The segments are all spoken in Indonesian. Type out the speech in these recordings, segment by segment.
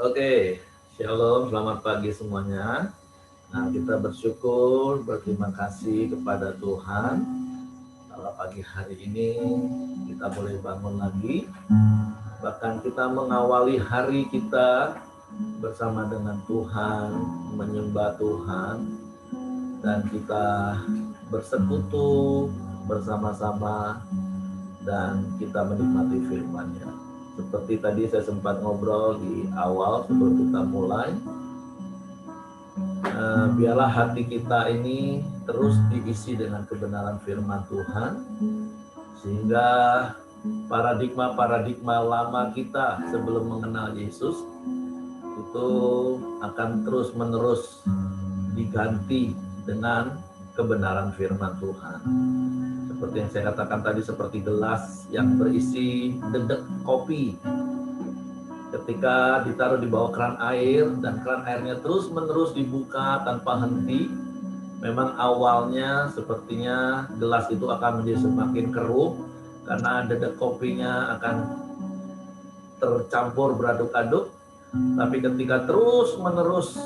Oke, Shalom, selamat pagi semuanya. Nah, kita bersyukur, berterima kasih kepada Tuhan. Kalau pagi hari ini kita boleh bangun lagi, bahkan kita mengawali hari kita bersama dengan Tuhan, menyembah Tuhan, dan kita bersekutu bersama-sama, dan kita menikmati firman-Nya. Seperti tadi saya sempat ngobrol di awal sebelum kita mulai, biarlah hati kita ini terus diisi dengan kebenaran firman Tuhan, sehingga paradigma-paradigma lama kita sebelum mengenal Yesus itu akan terus-menerus diganti dengan kebenaran firman Tuhan. Seperti yang saya katakan tadi, seperti gelas yang berisi dedek kopi. Ketika ditaruh di bawah keran air dan keran airnya terus-menerus dibuka tanpa henti, memang awalnya sepertinya gelas itu akan menjadi semakin keruh karena dedek kopinya akan tercampur beraduk-aduk. Tapi ketika terus-menerus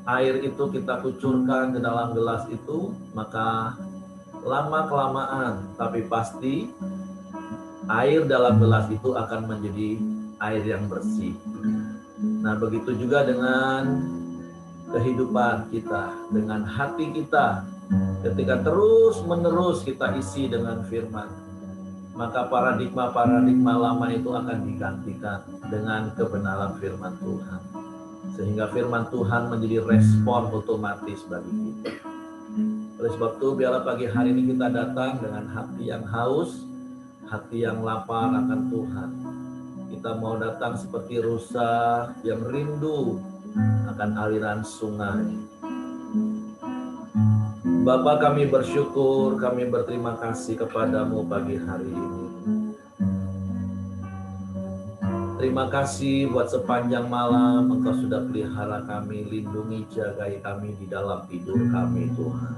air itu kita kucurkan ke dalam gelas itu, maka lama-kelamaan tapi pasti air dalam gelas itu akan menjadi air yang bersih. Nah, begitu juga dengan kehidupan kita, dengan hati kita. Ketika terus-menerus kita isi dengan firman, maka paradigma-paradigma lama itu akan digantikan dengan kebenaran firman Tuhan. Sehingga firman Tuhan menjadi respon otomatis bagi kita. Oleh sebab itu, biarlah pagi hari ini kita datang dengan hati yang haus, hati yang lapar akan Tuhan. Kita mau datang seperti rusa yang rindu akan aliran sungai. Bapa, kami bersyukur, kami berterima kasih kepadamu pagi hari ini. Terima kasih buat sepanjang malam Engkau sudah pelihara kami, lindungi, jagai kami di dalam tidur kami, Tuhan.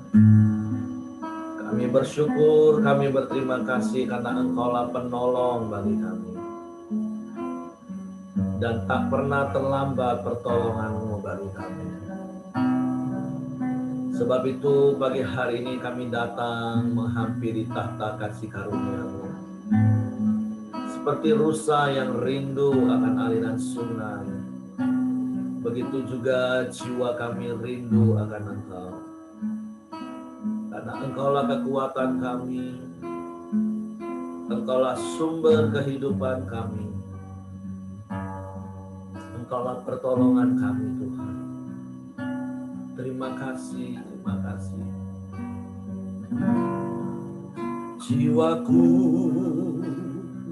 Kami bersyukur, kami berterima kasih karena Engkaulah penolong bagi kami. Dan tak pernah terlambat pertolongan-Mu bagi kami. Sebab itu pagi hari ini kami datang menghampiri tahta kasih karunia-Mu. Seperti rusa yang rindu akan aliran sungai, begitu juga jiwa kami rindu akan Engkau. Karena Engkaulah kekuatan kami, Engkaulah sumber kehidupan kami, Engkaulah pertolongan kami, Tuhan. Terima kasih, terima kasih. Jiwaku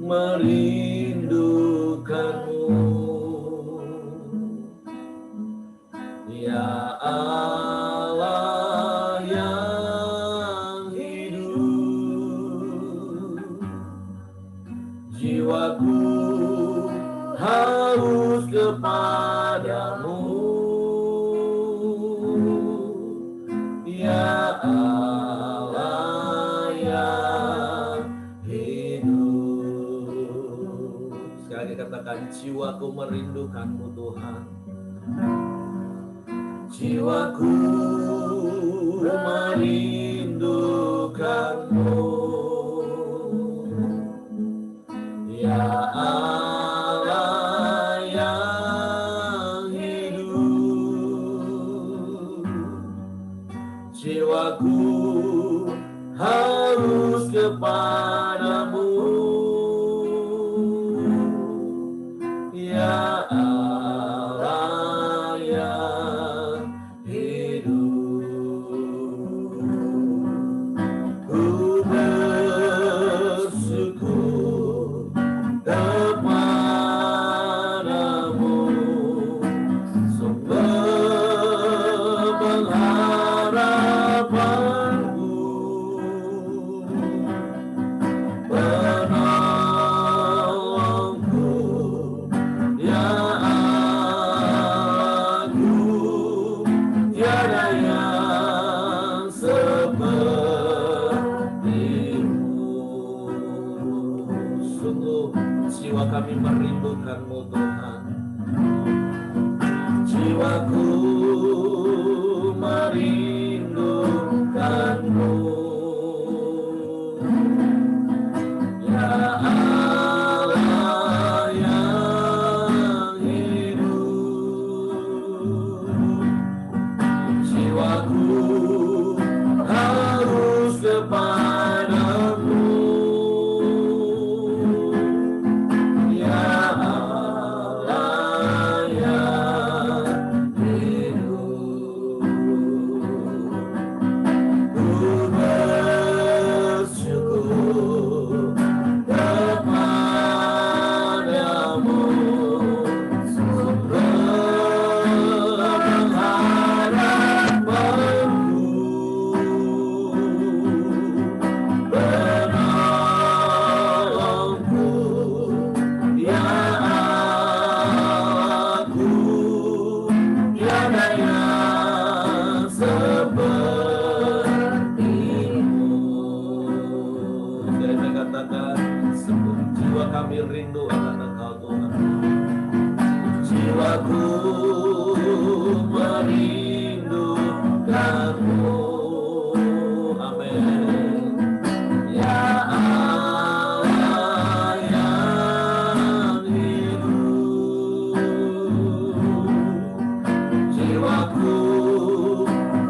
merindukanmu, ya Allah yang hidup. Jiwaku haus kepadamu, ya Allah yang hidup. Sekali katakan, jiwaku merindukanmu, Tuhan. Jiwaku merindukanmu, ya Allah yang hidup. Jiwaku harus kepadamu, ya Allah yang hidup. Ku bersyukur kepadamu, sumber pengharapanku, penolongku, ya Allahku, tiada yang sepertimu. Sungguh jiwa kami merindukanmu, Tuhan. jiwaku merindukanmu. Ya Allah yang hidup, jiwaku harus kepadamu. Ya Allah yang hidup, ku bersyukur kepadamu, sumber pengharapanku, penolongku, ya aku, tiada yang sepertimu. Saya katakan, seluruh jiwa kami rindu akan Engkau Tuhan. Jiwaku merindukanmu. Amin. Ya Allah yang hidup, jiwaku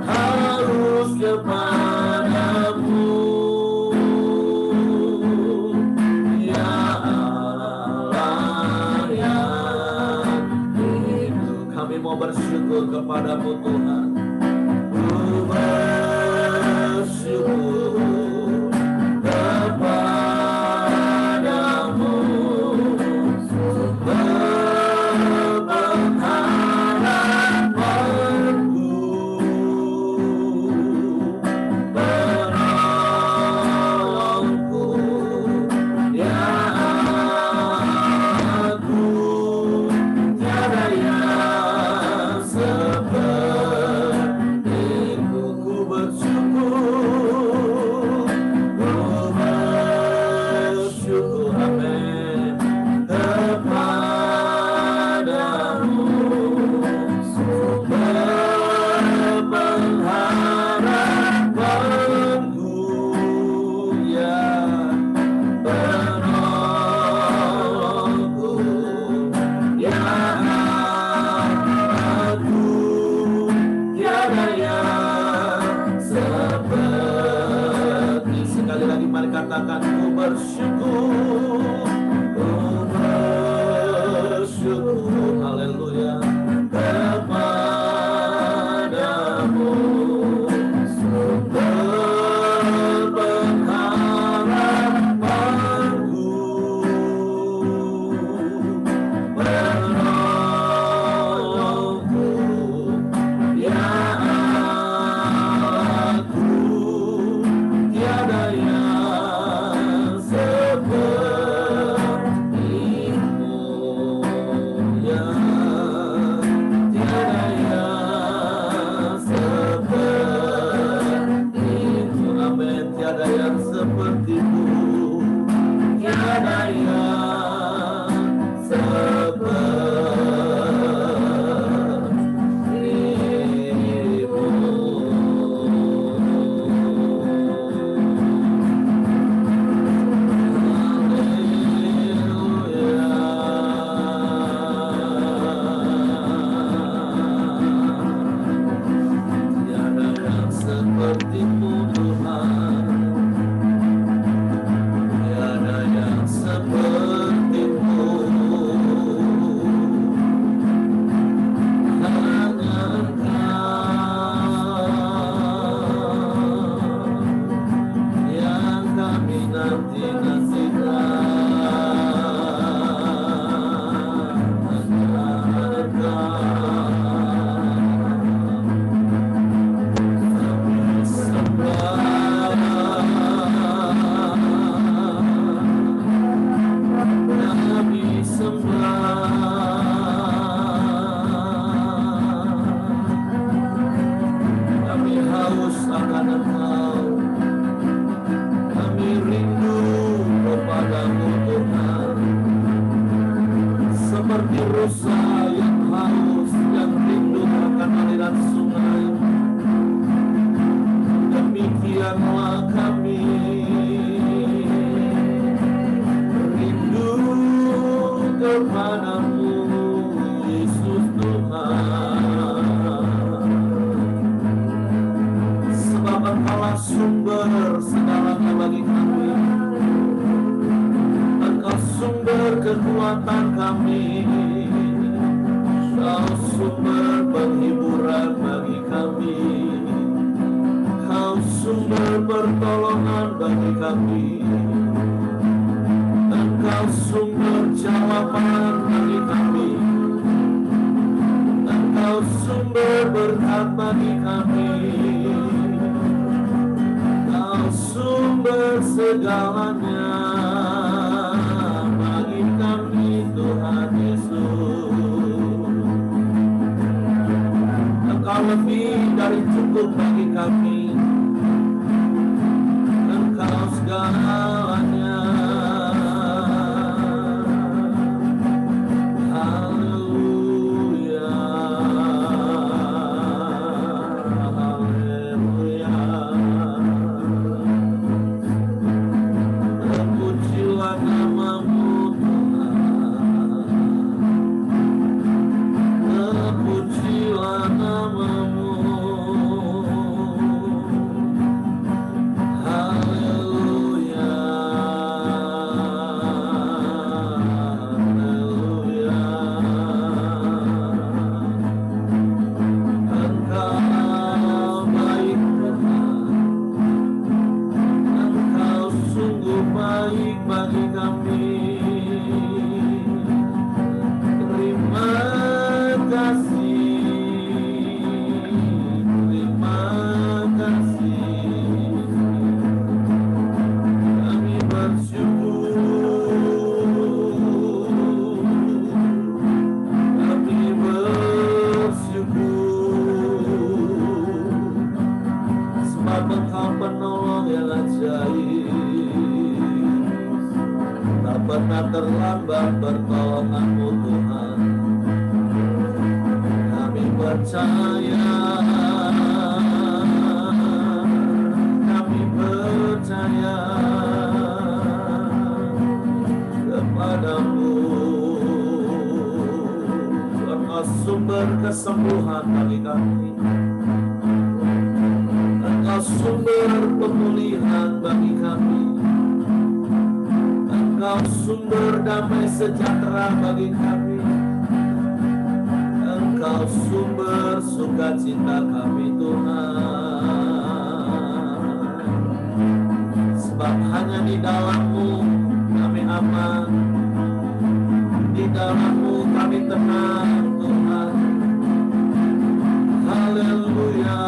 harus kepadamu. Ya Allah yang hidup, kami mau bersyukur kepadamu Tuhan. Ku bersyukur kepadamu, sumber pengharapanku, penolongku, ya aku, tiada yang sepertimu. Ku bersyukur, amin, kepadamu, sumber pengharapanku, ya penolongku, ya aku, tiada yang seperti. Sekali lagi mari katakan, ku bersyukur, haleluya, kepadamu, sumber pengharapanku, penolongku, ya aku, tiada yang sepertimu. Ya tiada yang sepertimu. Amin. Tiada yang sepertimu, tiada yang sepertimu Tuhan, tiada yang sepertimu. Hanya Engkau yang kami nanti-nantikan. Kami haus akan Engkau, kami rindu kepadamu Tuhan, seperti rusa yang haus, yang rindu kepadamu, Yesus Tuhan. Sebab Engkaulah sumber segalanya bagi kami. Engkau sumber kekuatan kami. Kau sumber penghiburan bagi kami. Kau sumber pertolongan bagi kami. Engkau sumber jawaban bagi kami. Engkau sumber berkat bagi kami. Engkau sumber segalanya bagi kami, Tuhan Yesus. Engkau lebih dari cukup bagi kami. Engkau segalanya. Pernah terlambat pertolongan-Mu Tuhan. Kami percaya, kami percaya kepadamu. Engkau sumber kesembuhan bagi kami. Engkau sumber pemulihan bagi kami. Engkau sumber damai sejahtera bagi kami. Engkau sumber sukacita kami Tuhan. Sebab hanya di dalam-Mu kami aman. Di dalam-Mu kami tenang Tuhan. Haleluya.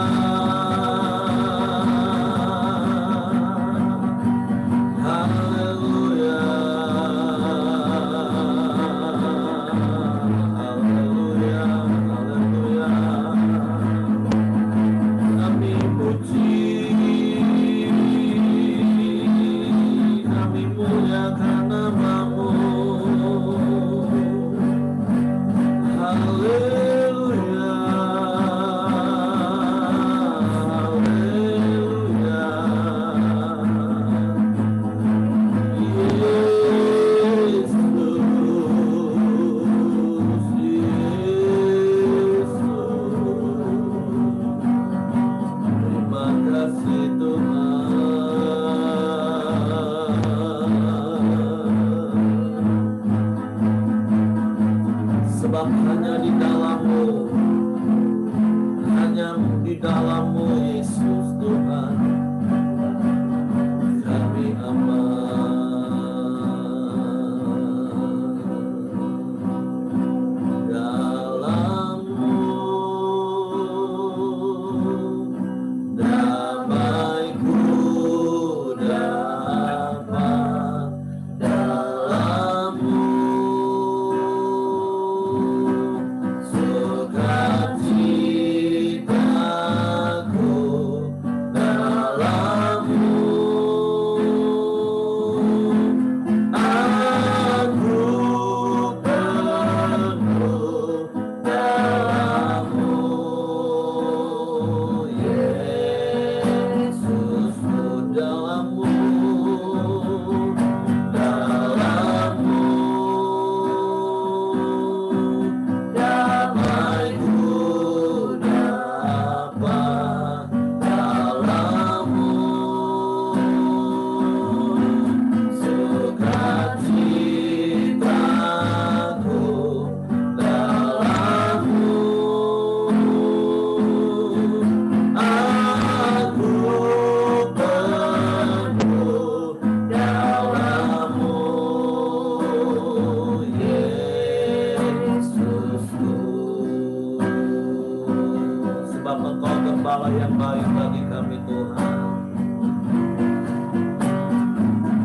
terbaik bagi kami Tuhan.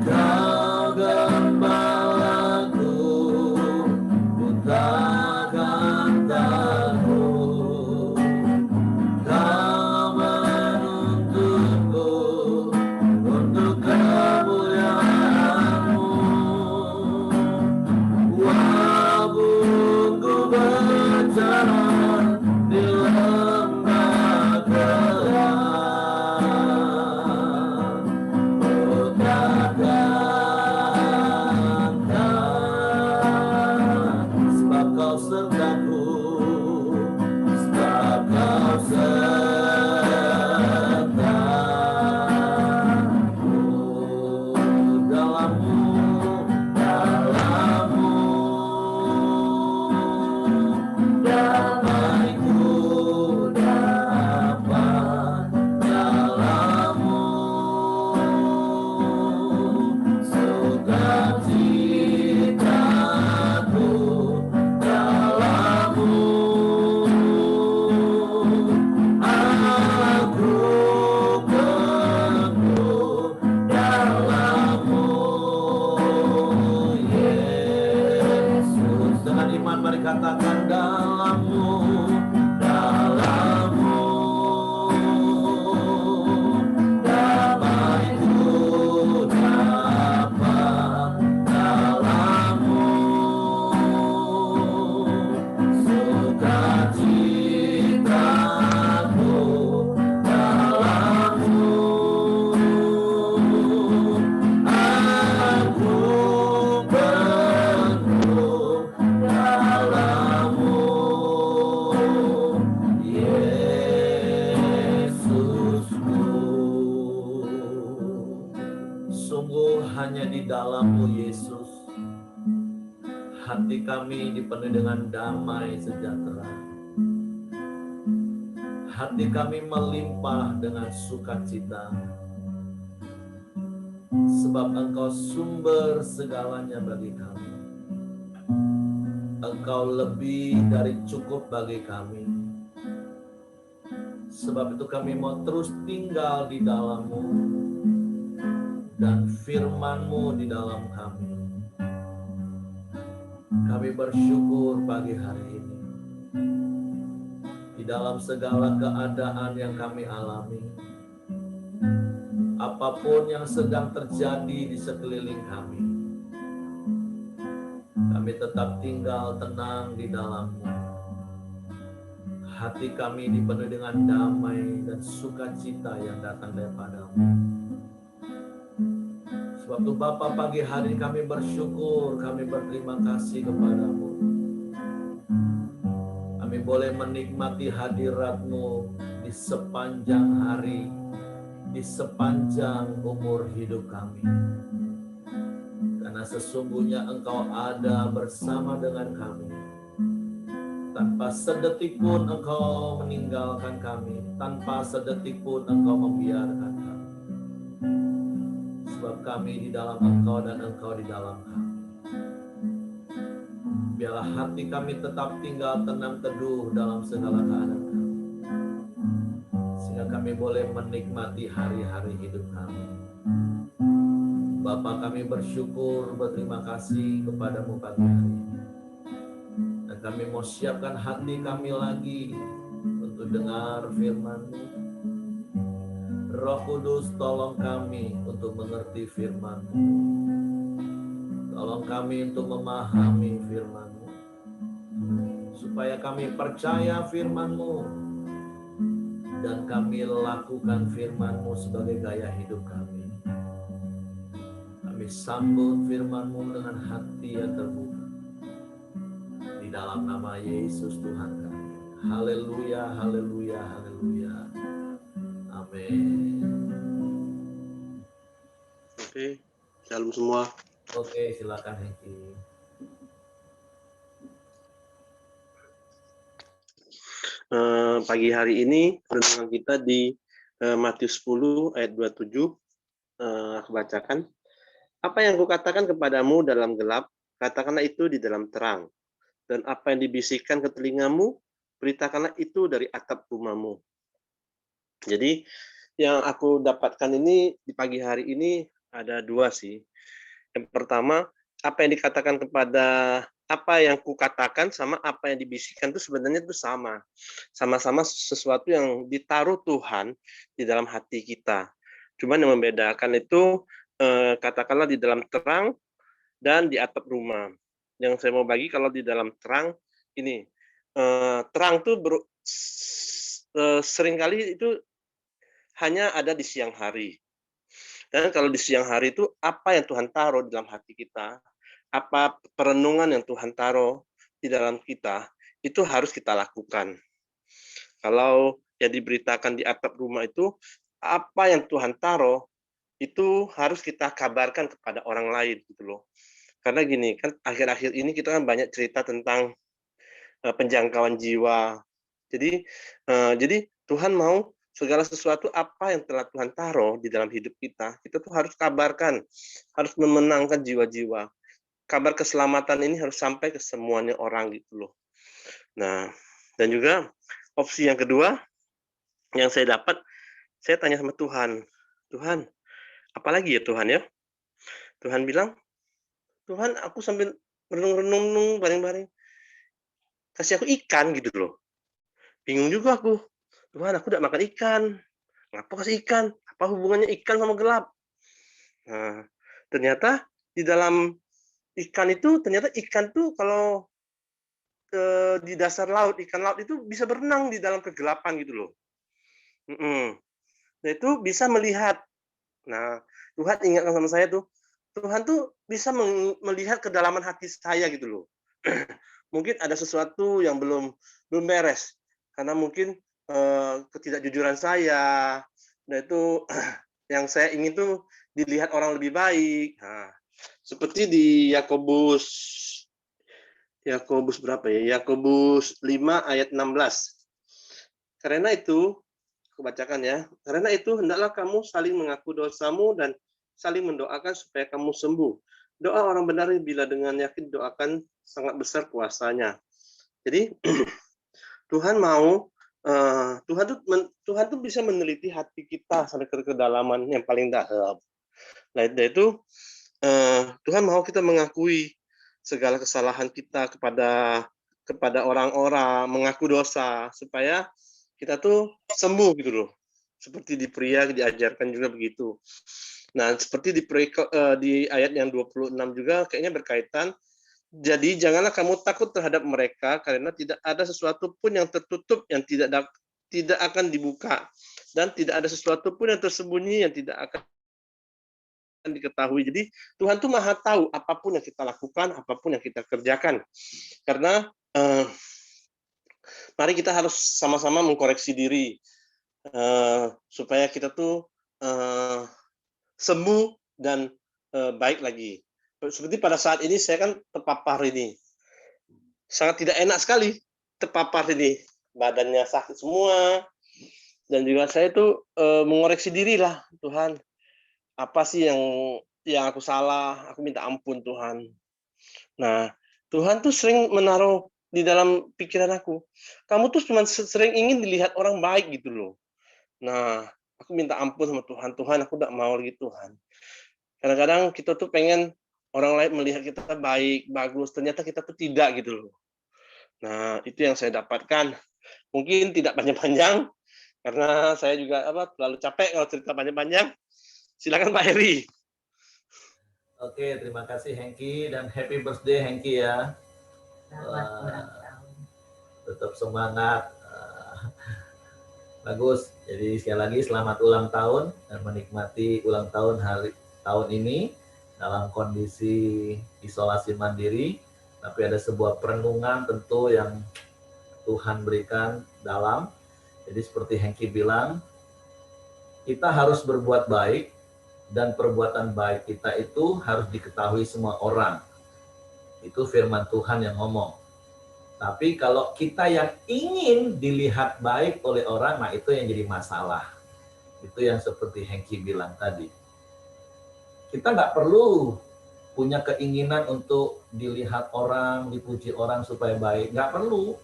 Kau gembalaku, ku takkan takut. Kau menuntunku untuk kemuliaan-Mu. Walaupun ku berjalan di lembah gelap, ku takkan takut, sebab Kau sertaku, sebab Kau sertaku. Dalam-Mu, dalam-Mu, damaiku dapat. Dalam-Mu, sukacitaku. Dalam-Mu, aku penuh. Dalam-Mu, Yesus. Dengan iman mari katakan, dalam-Mu, dalam-Mu, damaiku dapat. Dalam-Mu, sukacitaku. Dalam-Mu, aku penuh. Dalam-Mu, Yesusku. Sungguh hanya di dalam-Mu Yesus, hati kami dipenuhi dengan damai sejahtera. Hati kami melimpah dengan sukacita, sebab Engkau sumber segalanya bagi kami. Engkau lebih dari cukup bagi kami. Sebab itu kami mau terus tinggal di dalam-Mu dan firman-Mu di dalam kami. Kami bersyukur pagi hari ini. Di dalam segala keadaan yang kami alami, apapun yang sedang terjadi di sekeliling kami, kami tetap tinggal tenang di dalam-Mu. Hati kami dipenuhi dengan damai dan sukacita yang datang daripada-Mu. Sebab itu Bapa, pagi hari kami bersyukur, kami berterima kasih kepada-Mu. Kami boleh menikmati hadirat-Mu di sepanjang hari, di sepanjang umur hidup kami. Karena sesungguhnya Engkau ada bersama dengan kami. Tanpa sedetik pun Engkau meninggalkan kami, tanpa sedetik pun Engkau membiarkan kami. Sebab kami di dalam Engkau dan Engkau di dalam kami. Biarlah hati kami tetap tinggal tenang teduh dalam segala keadaan kami. Sehingga kami boleh menikmati hari-hari hidup kami. Bapa, kami bersyukur, berterima kasih kepada-Mu pagi hari ini. Dan kami mau siapkan hati kami lagi untuk dengar firman-Mu. Roh Kudus, tolong kami untuk mengerti firman-Mu. Tolong kami untuk memahami firman-Mu. Supaya kami percaya firman-Mu dan kami lakukan firman-Mu sebagai gaya hidup kami. Kami sambut firman-Mu dengan hati yang terbuka. Di dalam nama Yesus Tuhan kami. Haleluya, haleluya, haleluya. Amin. Oke, shalom semua. Oke, silakan Hengki. Pagi hari ini renungan kita di Matius 10 ayat 27. Aku bacakan. Apa yang kukatakan kepadamu dalam gelap, katakanlah itu di dalam terang. Dan apa yang dibisikkan ke telingamu, beritakanlah itu dari atap rumahmu. Jadi yang aku dapatkan ini di pagi hari ini ada dua sih. Yang pertama, apa yang dikatakan kepada apa yang kukatakan sama apa yang dibisikkan itu sebenarnya itu sama. Sama-sama sesuatu yang ditaruh Tuhan di dalam hati kita. Cuman yang membedakan itu katakanlah di dalam terang dan di atap rumah. Yang saya mau bagi kalau di dalam terang ini terang tuh seringkali itu hanya ada di siang hari. Dan kalau di siang hari itu apa yang Tuhan taruh di dalam hati kita, apa perenungan yang Tuhan taruh di dalam kita, itu harus kita lakukan. Kalau yang diberitakan di atap rumah itu, apa yang Tuhan taruh, itu harus kita kabarkan kepada orang lain gitu loh. Karena gini, kan akhir-akhir ini kita kan banyak cerita tentang penjangkauan jiwa. Jadi Tuhan mau segala sesuatu apa yang telah Tuhan taruh di dalam hidup kita tuh harus kabarkan, harus memenangkan jiwa-jiwa. Kabar keselamatan ini harus sampai ke semuanya orang gitu loh. Nah, dan juga opsi yang kedua yang saya dapat, saya tanya sama Tuhan, Tuhan, apalagi ya Tuhan ya? Tuhan bilang, Tuhan aku sambil renung-renung baring-baring, kasih aku ikan gitu loh. Bingung juga aku, Tuhan aku udah makan ikan, ngapa kasih ikan? Apa hubungannya ikan sama gelap? Nah, ternyata di dalam ikan itu, ternyata ikan tuh kalau di dasar laut, ikan laut itu bisa berenang di dalam kegelapan gitu loh. Nah itu bisa melihat. Nah, Tuhan ingatkan sama saya tuh, Tuhan tuh bisa melihat kedalaman hati saya gitu loh. Mungkin ada sesuatu yang belum beres karena mungkin ketidakjujuran saya. Nah itu yang saya ingin tuh dilihat orang lebih baik. Nah, seperti di Yakobus berapa ya? Yakobus 5 ayat 16. Karena itu, aku bacakan ya. Karena itu hendaklah kamu saling mengaku dosamu dan saling mendoakan supaya kamu sembuh. Doa orang benar bila dengan yakin doakan sangat besar kuasanya. Jadi Tuhan mau Tuhan tuh bisa meneliti hati kita sampai ke kedalaman yang paling dalam. Nah itu Tuhan mau kita mengakui segala kesalahan kita kepada orang-orang, mengaku dosa supaya kita tuh sembuh gitu loh. Seperti di pria diajarkan juga begitu. Nah, seperti di ayat yang 26 juga kayaknya berkaitan. Jadi janganlah kamu takut terhadap mereka karena tidak ada sesuatu pun yang tertutup yang tidak akan dibuka dan tidak ada sesuatu pun yang tersembunyi yang tidak akan diketahui. Jadi Tuhan tuh maha tahu apapun yang kita lakukan, apapun yang kita kerjakan. Karena mari kita harus sama-sama mengkoreksi diri supaya kita tuh sembuh dan baik lagi. Seperti pada saat ini saya kan terpapar ini, sangat tidak enak sekali terpapar ini, badannya sakit semua, dan juga saya tuh mengoreksi diri lah, Tuhan, apa sih yang aku salah, aku minta ampun Tuhan. Nah, Tuhan tuh sering menaruh di dalam pikiran aku, kamu tuh cuma sering ingin dilihat orang baik gitu loh. Nah, aku minta ampun sama Tuhan, Tuhan aku tidak mau lagi Tuhan. Kadang-kadang kita tuh pengen orang lain melihat kita baik, bagus, ternyata kita tuh tidak gitu loh. Nah, itu yang saya dapatkan. Mungkin tidak panjang-panjang, karena saya juga terlalu capek kalau cerita panjang-panjang. Silakan Pak Heri. Oke, terima kasih Hengki dan happy birthday Hengki ya. Tetap semangat. Bagus. Jadi sekali lagi selamat ulang tahun dan menikmati ulang tahun tahun ini dalam kondisi isolasi mandiri, tapi ada sebuah perenungan tentu yang Tuhan berikan dalam. Jadi seperti Hengki bilang, kita harus berbuat baik dan perbuatan baik kita itu harus diketahui semua orang. Itu firman Tuhan yang ngomong. Tapi kalau kita yang ingin dilihat baik oleh orang, nah itu yang jadi masalah. Itu yang seperti Hengki bilang tadi. Kita nggak perlu punya keinginan untuk dilihat orang, dipuji orang supaya baik. Nggak perlu.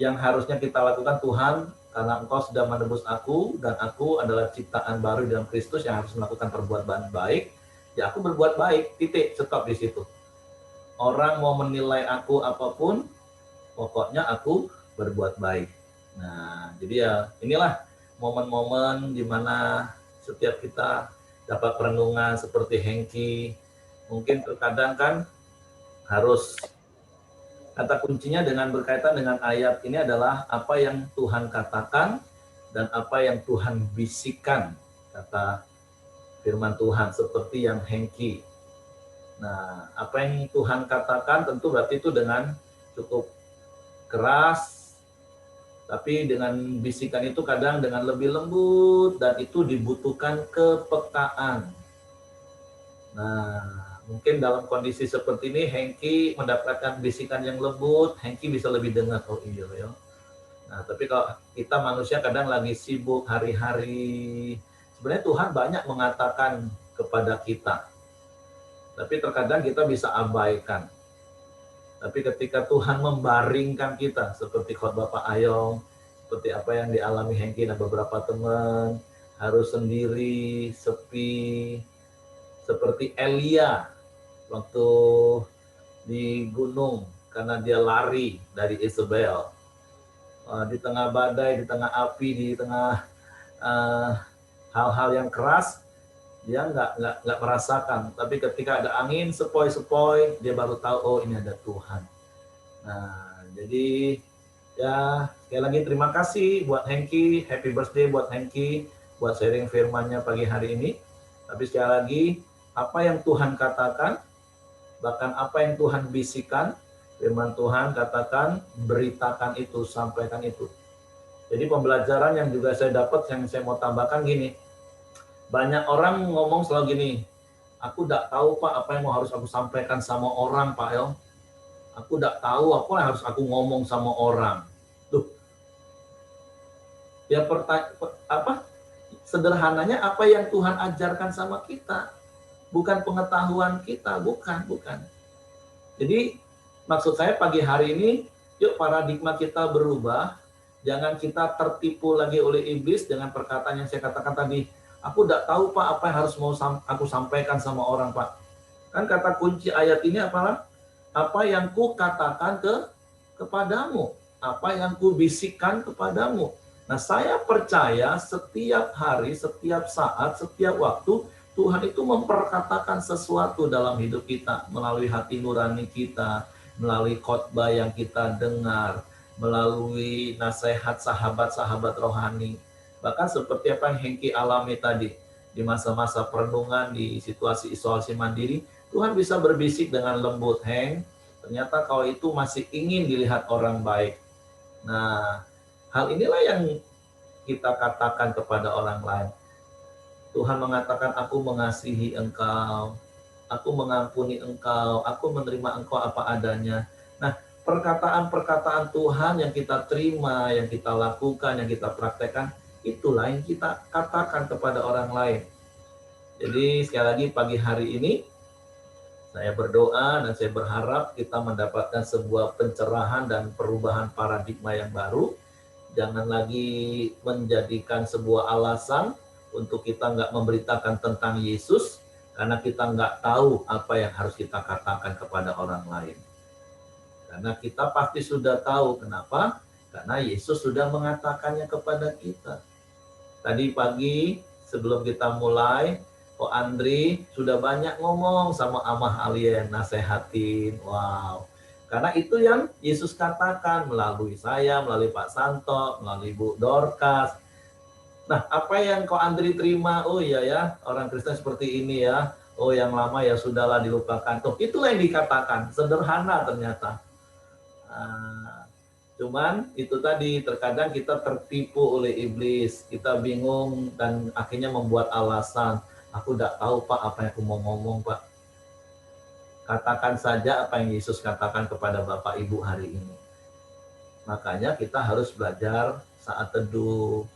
Yang harusnya kita lakukan, Tuhan, karena engkau sudah menebus aku, dan aku adalah ciptaan baru dalam Kristus yang harus melakukan perbuatan baik, ya aku berbuat baik, titik, stop di situ. Orang mau menilai aku apapun, pokoknya aku berbuat baik. Nah, jadi ya inilah momen-momen di mana setiap kita dapat perenungan seperti Hengki, mungkin terkadang kan harus, kata kuncinya dengan berkaitan dengan ayat ini adalah apa yang Tuhan katakan dan apa yang Tuhan bisikan, kata firman Tuhan, seperti yang Hengki. Nah, apa yang Tuhan katakan tentu berarti itu dengan cukup keras, tapi dengan bisikan itu kadang dengan lebih lembut, dan itu dibutuhkan kepekaan. Nah, mungkin dalam kondisi seperti ini, Hengki mendapatkan bisikan yang lembut, Hengki bisa lebih dengar, oh iya ya. Nah, tapi kalau kita manusia kadang lagi sibuk hari-hari, sebenarnya Tuhan banyak mengatakan kepada kita, tapi terkadang kita bisa abaikan. Tapi ketika Tuhan membaringkan kita, seperti khotbah Pak Ayong, seperti apa yang dialami Hengki dan beberapa teman, harus sendiri, sepi, seperti Elia waktu di gunung karena dia lari dari Isabel. Di tengah badai, di tengah api, di tengah hal-hal yang keras, dia nggak merasakan. Tapi ketika ada angin sepoi-sepoi, dia baru tahu, oh ini ada Tuhan. Nah, jadi ya sekali lagi terima kasih buat Hengki, happy birthday buat Hengki, buat sharing firman-Nya pagi hari ini. Tapi sekali lagi, apa yang Tuhan katakan, bahkan apa yang Tuhan bisikan, firman Tuhan katakan, beritakan itu, sampaikan itu. Jadi pembelajaran yang juga saya dapat, yang saya mau tambahkan gini, banyak orang ngomong selalu gini, aku tidak tahu Pak apa yang harus aku sampaikan sama orang Pak El. Aku tidak tahu apa yang harus aku ngomong sama orang. Tuh, ya sederhananya apa yang Tuhan ajarkan sama kita, bukan pengetahuan kita, bukan. Jadi maksud saya pagi hari ini, yuk paradigma kita berubah, jangan kita tertipu lagi oleh iblis dengan perkataan yang saya katakan tadi. Aku tidak tahu Pak apa yang harus mau aku sampaikan sama orang Pak. Kan kata kunci ayat ini apalah? Apa yang ku katakan kepadamu, apa yang ku bisikkan kepadamu. Nah, saya percaya setiap hari, setiap saat, setiap waktu Tuhan itu memperkatakan sesuatu dalam hidup kita melalui hati nurani kita, melalui khotbah yang kita dengar, melalui nasihat sahabat-sahabat rohani. Bahkan seperti apa yang Hengki alami tadi di masa-masa perenungan di situasi isolasi mandiri, Tuhan bisa berbisik dengan lembut, Heng, ternyata kau itu masih ingin dilihat orang baik. Nah, hal inilah yang kita katakan kepada orang lain. Tuhan mengatakan, aku mengasihi engkau, aku mengampuni engkau, aku menerima engkau apa adanya. Nah, perkataan-perkataan Tuhan yang kita terima, yang kita lakukan, yang kita praktekkan, itulah yang kita katakan kepada orang lain. Jadi sekali lagi pagi hari ini, saya berdoa dan saya berharap kita mendapatkan sebuah pencerahan dan perubahan paradigma yang baru. Jangan lagi menjadikan sebuah alasan untuk kita nggak memberitakan tentang Yesus, karena kita nggak tahu apa yang harus kita katakan kepada orang lain. Karena kita pasti sudah tahu, kenapa? Karena Yesus sudah mengatakannya kepada kita. Tadi pagi sebelum kita mulai, Ko Andri sudah banyak ngomong sama Amah Alien, nasehatin, wow. Karena itu yang Yesus katakan melalui saya, melalui Pak Santo, melalui Bu Dorcas. Nah, apa yang Ko Andri terima, oh iya ya, orang Kristen seperti ini ya, oh yang lama ya sudahlah dilupakan. Tuh, itulah yang dikatakan, sederhana ternyata. Cuman itu tadi, terkadang kita tertipu oleh iblis, kita bingung dan akhirnya membuat alasan. Aku tidak tahu Pak apa yang aku mau ngomong Pak. Katakan saja apa yang Yesus katakan kepada Bapak Ibu hari ini. Makanya kita harus belajar saat teduh,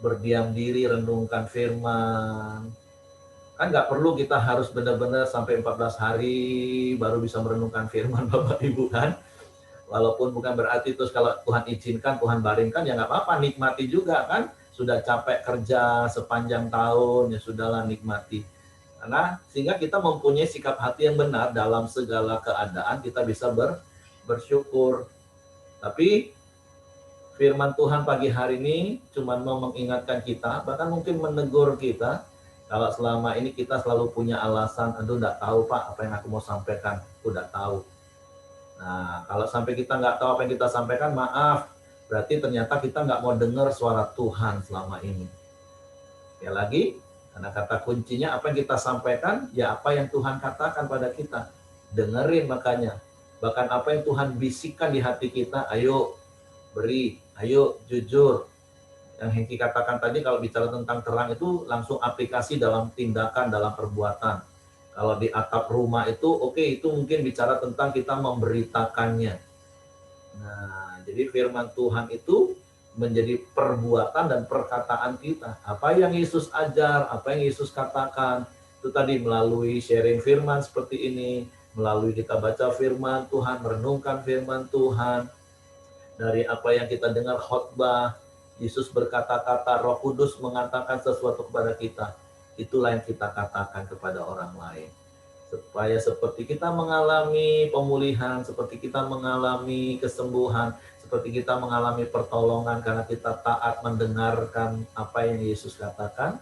berdiam diri, renungkan firman. Kan nggak perlu kita harus benar-benar sampai 14 hari baru bisa merenungkan firman Bapak Ibu kan. Walaupun bukan berarti terus kalau Tuhan izinkan, Tuhan baringkan, ya nggak apa-apa, nikmati juga kan. Sudah capek kerja sepanjang tahun, ya sudahlah nikmati. Karena sehingga kita mempunyai sikap hati yang benar dalam segala keadaan, kita bisa bersyukur. Tapi firman Tuhan pagi hari ini cuma mau mengingatkan kita, bahkan mungkin menegur kita, kalau selama ini kita selalu punya alasan, aduh nggak tahu Pak apa yang aku mau sampaikan, udah tahu. Nah, kalau sampai kita nggak tahu apa yang kita sampaikan, maaf, berarti ternyata kita nggak mau dengar suara Tuhan selama ini. Ya lagi, karena kata kuncinya apa yang kita sampaikan, ya apa yang Tuhan katakan pada kita. Dengerin makanya. Bahkan apa yang Tuhan bisikkan di hati kita, ayo beri, ayo jujur. Yang Hengki katakan tadi, kalau bicara tentang terang itu langsung aplikasi dalam tindakan, dalam perbuatan. Kalau di atap rumah itu, oke, itu mungkin bicara tentang kita memberitakannya. Nah, jadi firman Tuhan itu menjadi perbuatan dan perkataan kita. Apa yang Yesus ajar, apa yang Yesus katakan, itu tadi melalui sharing firman seperti ini, melalui kita baca firman Tuhan, merenungkan firman Tuhan, dari apa yang kita dengar khotbah, Yesus berkata-kata, Roh Kudus mengatakan sesuatu kepada kita, itulah yang kita katakan kepada orang lain. Supaya seperti kita mengalami pemulihan, seperti kita mengalami kesembuhan, seperti kita mengalami pertolongan karena kita taat mendengarkan apa yang Yesus katakan,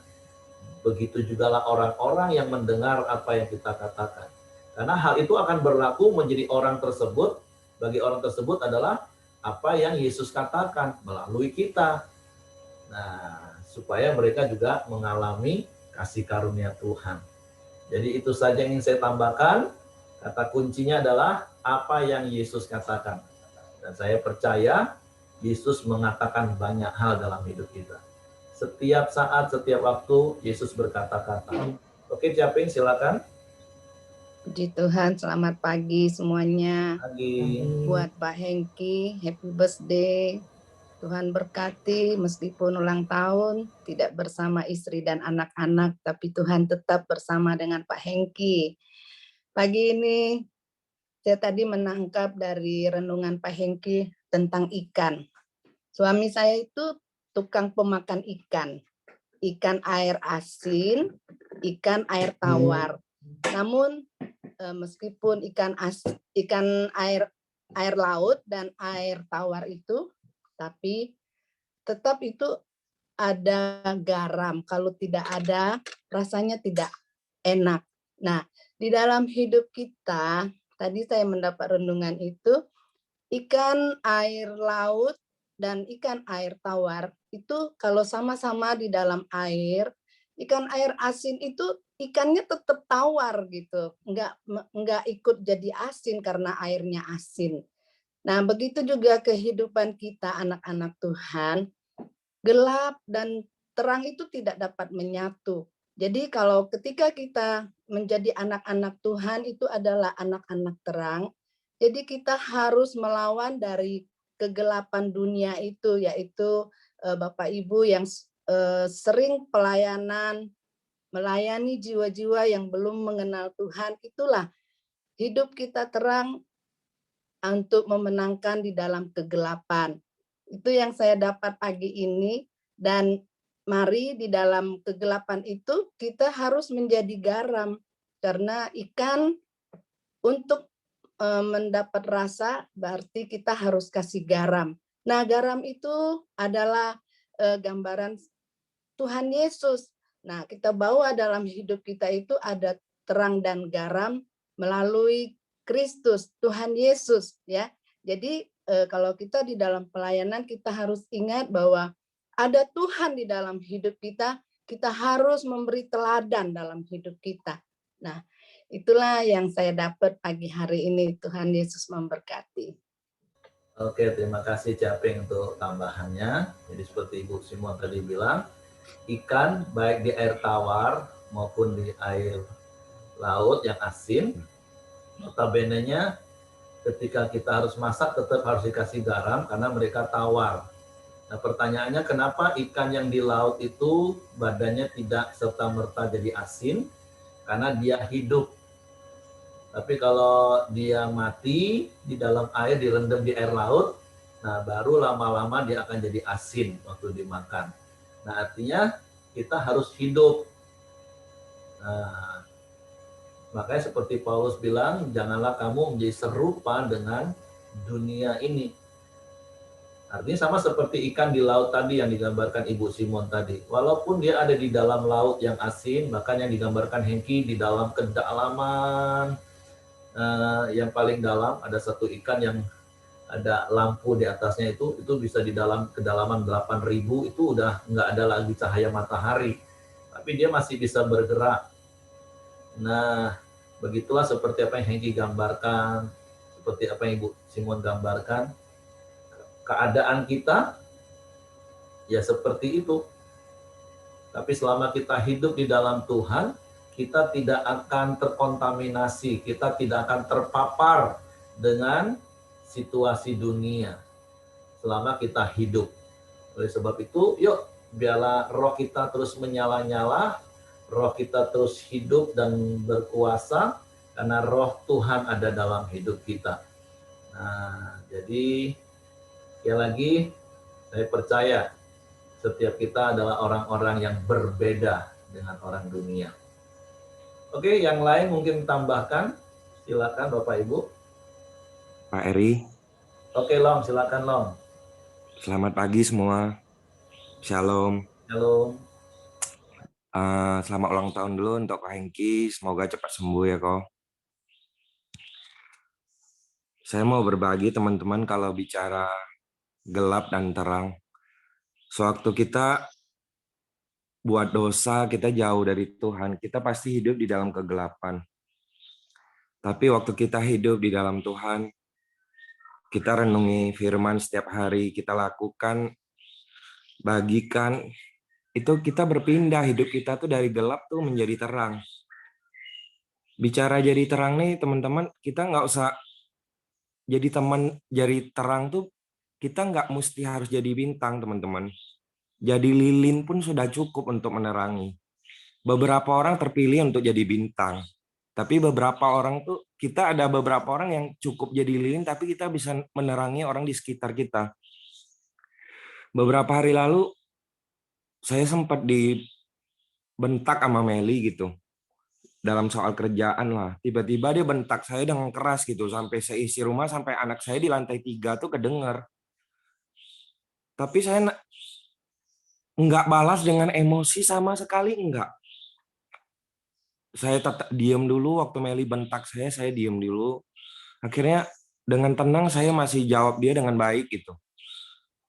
begitu jugalah orang-orang yang mendengar apa yang kita katakan. Karena hal itu akan berlaku menjadi orang tersebut, bagi orang tersebut adalah apa yang Yesus katakan melalui kita. Nah, supaya mereka juga mengalami kasih karunia Tuhan. Jadi itu saja yang ingin saya tambahkan. Kata kuncinya adalah apa yang Yesus katakan. Dan saya percaya Yesus mengatakan banyak hal dalam hidup kita. Setiap saat, setiap waktu Yesus berkata-kata. Oke, Japing, silakan. Puji Tuhan, selamat pagi semuanya. Pagi. Buat Pak Hengki, happy birthday. Tuhan berkati, meskipun ulang tahun, tidak bersama istri dan anak-anak, tapi Tuhan tetap bersama dengan Pak Hengki. Pagi ini, saya tadi menangkap dari renungan Pak Hengki tentang ikan. Suami saya itu tukang pemakan ikan. Ikan air asin, ikan air tawar. Namun, meskipun ikan air laut dan air tawar itu, tapi tetap itu ada garam. Kalau tidak ada, rasanya tidak enak. Nah, di dalam hidup kita, tadi saya mendapat renungan itu, ikan air laut dan ikan air tawar itu kalau sama-sama di dalam air, ikan air asin itu ikannya tetap tawar gitu, nggak ikut jadi asin karena airnya asin. Nah, begitu juga kehidupan kita anak-anak Tuhan, gelap dan terang itu tidak dapat menyatu. Jadi kalau ketika kita menjadi anak-anak Tuhan itu adalah anak-anak terang, jadi kita harus melawan dari kegelapan dunia itu, yaitu Bapak Ibu yang sering pelayanan, melayani jiwa-jiwa yang belum mengenal Tuhan, itulah hidup kita terang untuk memenangkan di dalam kegelapan. Itu yang saya dapat pagi ini, dan mari di dalam kegelapan itu kita harus menjadi garam, karena ikan untuk mendapat rasa berarti kita harus kasih garam. Nah, garam itu adalah gambaran Tuhan Yesus. Nah, kita bawa dalam hidup kita itu ada terang dan garam melalui Kristus, Tuhan Yesus, ya. Jadi kalau kita di dalam pelayanan kita harus ingat bahwa ada Tuhan di dalam hidup kita, kita harus memberi teladan dalam hidup kita. Nah, itulah yang saya dapat pagi hari ini. Tuhan Yesus memberkati. Oke, terima kasih Japing untuk tambahannya. Jadi seperti Ibu Simon tadi bilang, ikan baik di air tawar maupun di air laut yang asin, notabene-nya ketika kita harus masak tetap harus dikasih garam karena mereka tawar. Nah, pertanyaannya kenapa ikan yang di laut itu badannya tidak serta-merta jadi asin? Karena dia hidup. Tapi kalau dia mati di dalam air, direndam di air laut, nah baru lama-lama dia akan jadi asin waktu dimakan. Nah artinya kita harus hidup. Nah, makanya seperti Paulus bilang, janganlah kamu menjadi serupa dengan dunia ini. Artinya sama seperti ikan di laut tadi yang digambarkan Ibu Simon tadi. Walaupun dia ada di dalam laut yang asin, bahkan yang digambarkan Hengki di dalam kedalaman yang paling dalam, ada satu ikan yang ada lampu di atasnya itu bisa di dalam kedalaman 8.000, itu udah nggak ada lagi cahaya matahari. Tapi dia masih bisa bergerak. Nah, begitulah seperti apa yang Hengki gambarkan, seperti apa yang Ibu Simon gambarkan. Keadaan kita ya seperti itu. Tapi selama kita hidup di dalam Tuhan, kita tidak akan terkontaminasi, kita tidak akan terpapar dengan situasi dunia selama kita hidup. Oleh sebab itu, yuk biarlah roh kita terus menyala-nyala, roh kita terus hidup dan berkuasa, karena roh Tuhan ada dalam hidup kita. Nah, jadi sekali lagi, saya percaya setiap kita adalah orang-orang yang berbeda dengan orang dunia. Oke, yang lain mungkin tambahkan. Silakan Bapak Ibu. Pak Eri. Oke, Long, silakan Long. Selamat pagi semua. Shalom. Shalom. Selamat ulang tahun dulu untuk Kak Hengki. Semoga cepat sembuh ya kok. Saya mau berbagi teman-teman kalau bicara gelap dan terang. Sewaktu kita buat dosa, kita jauh dari Tuhan, kita pasti hidup di dalam kegelapan. Tapi waktu kita hidup di dalam Tuhan, kita renungi firman setiap hari, kita lakukan, bagikan, itu kita berpindah, hidup kita tuh dari gelap tuh menjadi terang. Bicara jadi terang nih teman-teman, kita nggak usah jadi terang tuh, kita nggak mesti harus jadi bintang teman-teman. Jadi lilin pun sudah cukup untuk menerangi. Beberapa orang terpilih untuk jadi bintang. Tapi beberapa orang tuh, kita ada beberapa orang yang cukup jadi lilin, tapi kita bisa menerangi orang di sekitar kita. Beberapa hari lalu, saya sempat dibentak sama Meli gitu. Dalam soal kerjaan lah. Tiba-tiba dia bentak saya dengan keras gitu. Sampai seisi rumah, sampai anak saya di lantai 3 tuh kedenger. Tapi saya nggak balas dengan emosi sama sekali, enggak. Saya tetap diam dulu waktu Meli bentak saya diam dulu. Akhirnya dengan tenang saya masih jawab dia dengan baik gitu.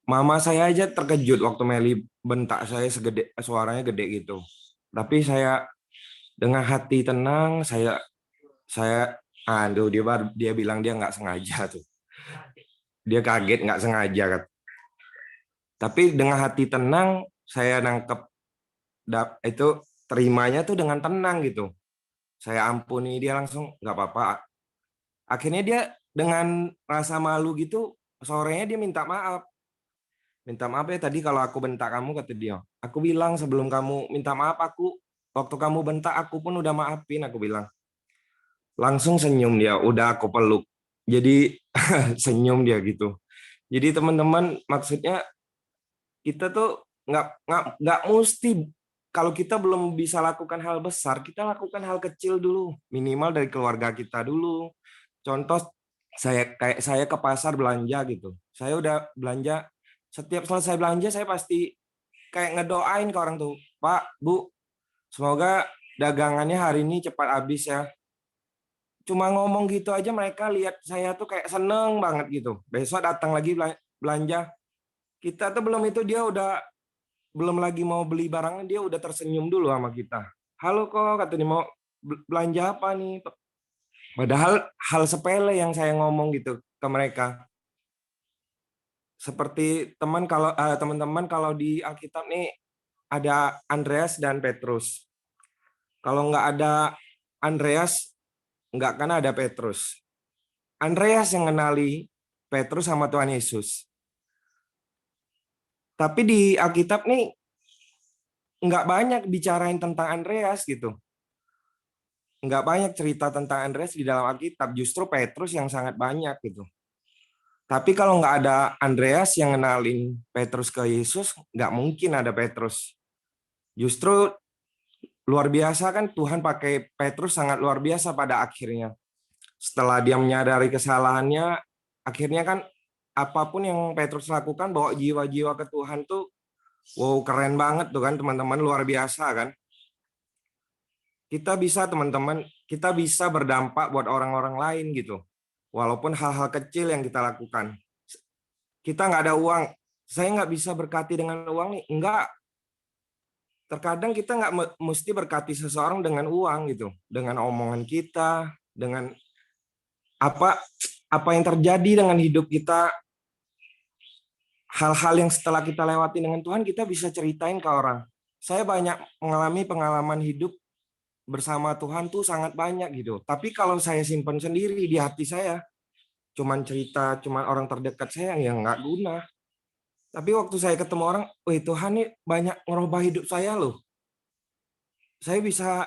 Mama saya aja terkejut waktu Meli bentak saya suaranya gede gitu. Tapi saya dengan hati tenang, aduh dia bilang dia nggak sengaja tuh. Dia kaget nggak sengaja kan. Tapi dengan hati tenang saya nangkep itu, terimanya tuh dengan tenang gitu. Saya ampuni dia langsung, nggak apa-apa. Akhirnya dia dengan rasa malu gitu, sorenya dia minta maaf. Minta maaf ya tadi kalau aku bentak kamu, kata dia. Aku bilang sebelum kamu minta maaf, waktu kamu bentak aku pun udah maafin, aku bilang. Langsung senyum dia, udah aku peluk. Jadi senyum dia gitu. Jadi teman-teman, maksudnya kita tuh nggak mesti, kalau kita belum bisa lakukan hal besar, kita lakukan hal kecil dulu, minimal dari keluarga kita dulu. Contoh, saya ke pasar belanja gitu. Saya udah belanja, setiap selesai belanja saya pasti kayak ngedoain ke orang tuh, Pak, Bu, semoga dagangannya hari ini cepat habis ya. Cuma ngomong gitu aja mereka lihat saya tuh kayak seneng banget gitu. Besok datang lagi belanja. Kita tuh dia belum lagi mau beli barangnya, dia udah tersenyum dulu sama kita. Halo kok, katanya mau belanja apa nih? Padahal hal sepele yang saya ngomong gitu ke mereka. Seperti teman-teman kalau di Alkitab nih ada Andreas dan Petrus. Kalau nggak ada Andreas, nggak akan ada Petrus. Andreas yang kenali Petrus sama Tuhan Yesus. Tapi di Alkitab nih nggak banyak bicarain tentang Andreas gitu. nggak banyak cerita tentang Andreas di dalam Alkitab, justru Petrus yang sangat banyak gitu. Tapi kalau nggak ada Andreas yang kenalin Petrus ke Yesus, nggak mungkin ada Petrus. Justru luar biasa kan, Tuhan pakai Petrus sangat luar biasa pada akhirnya. Setelah dia menyadari kesalahannya, akhirnya kan apapun yang Petrus lakukan bawa jiwa-jiwa ke Tuhan tuh, wow, keren banget tuh kan teman-teman, luar biasa kan. Kita bisa teman-teman, kita bisa berdampak buat orang-orang lain gitu. Walaupun hal-hal kecil yang kita lakukan. Kita nggak ada uang, saya nggak bisa berkati dengan uang nih, enggak. Terkadang kita nggak mesti berkati seseorang dengan uang gitu, dengan omongan kita, dengan apa yang terjadi dengan hidup kita, hal-hal yang setelah kita lewati dengan Tuhan, kita bisa ceritain ke orang. Saya banyak mengalami pengalaman hidup bersama Tuhan tuh sangat banyak gitu. Tapi kalau saya simpan sendiri di hati saya, cuman cerita, cuman orang terdekat saya yang nggak guna. Tapi waktu saya ketemu orang, wih Tuhan nih banyak ngerubah hidup saya loh. Saya bisa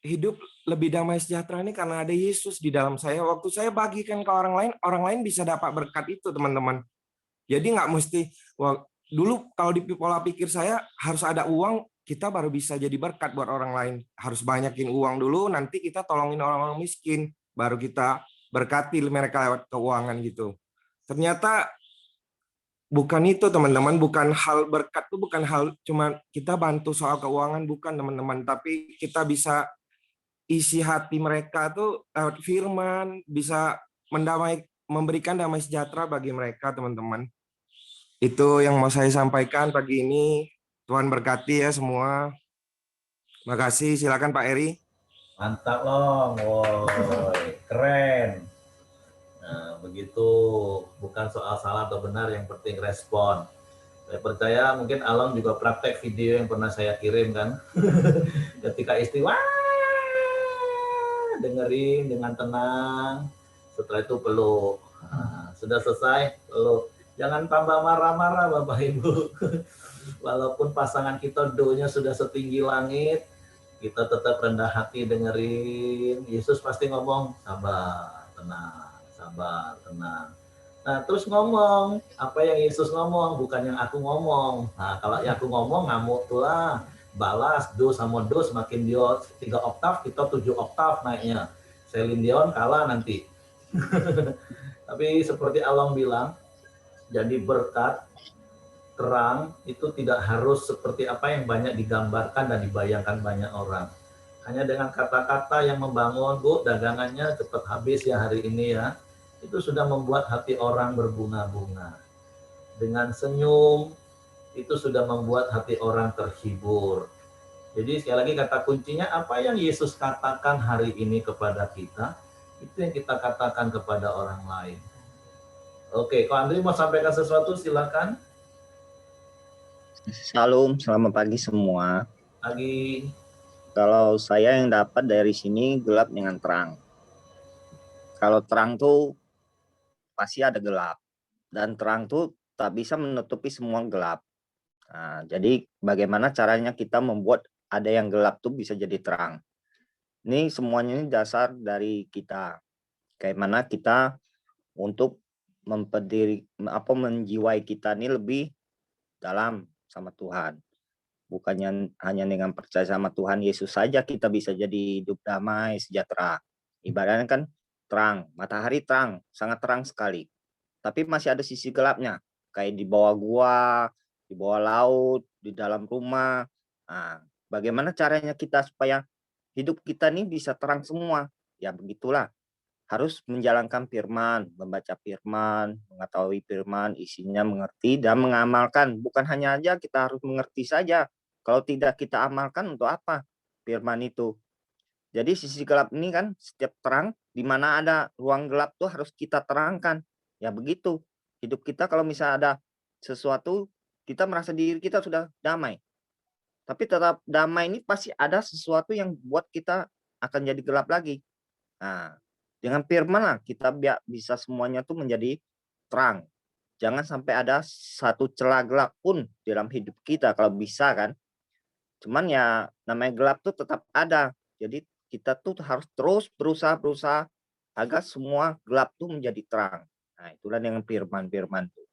hidup lebih damai sejahtera ini karena ada Yesus di dalam saya. Waktu saya bagikan ke orang lain bisa dapat berkat itu teman-teman. Jadi nggak mesti, wah, dulu kalau di pola pikir saya harus ada uang, kita baru bisa jadi berkat buat orang lain. Harus banyakin uang dulu, nanti kita tolongin orang-orang miskin, baru kita berkati mereka lewat keuangan gitu. Ternyata bukan itu teman-teman, bukan hal berkat itu bukan hal cuma kita bantu soal keuangan, bukan teman-teman, tapi kita bisa isi hati mereka tuh lewat firman, bisa memberikan damai sejahtera bagi mereka teman-teman. Itu yang mau saya sampaikan pagi ini. Tuhan berkati ya semua. Makasih, silakan Pak Eri. Mantap Long, woi, keren. Nah, begitu, bukan soal salah atau benar, yang penting respon. Saya percaya mungkin Along juga praktek video yang pernah saya kirim kan. Ketika istri, wah, dengerin dengan tenang. Setelah itu peluk. Nah, sudah selesai, peluk. Jangan tambah marah-marah Bapak Ibu. Walaupun pasangan kita doanya sudah setinggi langit, kita tetap rendah hati dengerin. Yesus pasti ngomong, sabar, tenang, sabar, tenang. Nah, terus ngomong, apa yang Yesus ngomong, bukan yang aku ngomong. Nah, kalau yang aku ngomong, ngamuk tuh lah. Balas, do sama do, semakin dia 3 oktav, kita 7 oktav naiknya. Celine Dion kalah nanti. Tapi seperti Along bilang, jadi berkat, terang itu tidak harus seperti apa yang banyak digambarkan dan dibayangkan banyak orang. Hanya dengan kata-kata yang membangun, Bu, dagangannya cepat habis ya hari ini ya. Itu sudah membuat hati orang berbunga-bunga. Dengan senyum, itu sudah membuat hati orang terhibur. Jadi sekali lagi kata kuncinya, apa yang Yesus katakan hari ini kepada kita, itu yang kita katakan kepada orang lain. Oke, kalau Andri mau sampaikan sesuatu, silakan. Salam, selamat pagi semua. Pagi. Kalau saya yang dapat dari sini gelap dengan terang. Kalau terang tuh pasti ada gelap. Dan terang tuh tak bisa menutupi semua gelap. Nah, jadi bagaimana caranya kita membuat ada yang gelap tuh bisa jadi terang. Ini semuanya ini dasar dari kita. Kayak mana kita untuk menjiwai kita ini lebih dalam sama Tuhan. Bukannya hanya dengan percaya sama Tuhan Yesus saja kita bisa jadi hidup damai, sejahtera. Ibaratnya kan terang, matahari terang, sangat terang sekali. Tapi masih ada sisi gelapnya, kayak di bawah gua, di bawah laut, di dalam rumah. Nah, bagaimana caranya kita supaya hidup kita ini bisa terang semua? Ya begitulah. Harus menjalankan firman, membaca firman, mengetahui firman, isinya mengerti dan mengamalkan. Bukan hanya aja kita harus mengerti saja. Kalau tidak kita amalkan untuk apa firman itu? Jadi sisi gelap ini kan setiap terang, di mana ada ruang gelap tuh harus kita terangkan. Ya begitu. Hidup kita kalau misalnya ada sesuatu, kita merasa diri kita sudah damai. Tapi tetap damai ini pasti ada sesuatu yang buat kita akan jadi gelap lagi. Nah, dengan firman lah kita bisa semuanya tuh menjadi terang. Jangan sampai ada satu celah gelap pun dalam hidup kita kalau bisa kan. Cuman ya namanya gelap tuh tetap ada. Jadi kita tuh harus terus berusaha agar semua gelap tuh menjadi terang. Nah, itulah dengan firman-firman tuh.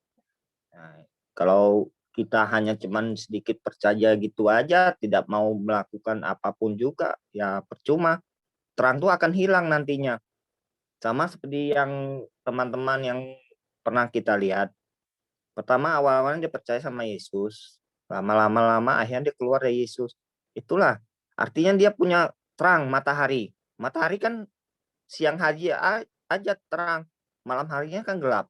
Nah, kalau kita hanya cuman sedikit percaya gitu aja, tidak mau melakukan apapun juga, ya percuma. Terang tuh akan hilang nantinya. Sama seperti yang teman-teman yang pernah kita lihat. Pertama awal-awalnya dia percaya sama Yesus. Lama-lama akhirnya dia keluar dari Yesus. Itulah artinya dia punya terang matahari. Matahari kan siang hari aja terang, malam harinya kan gelap.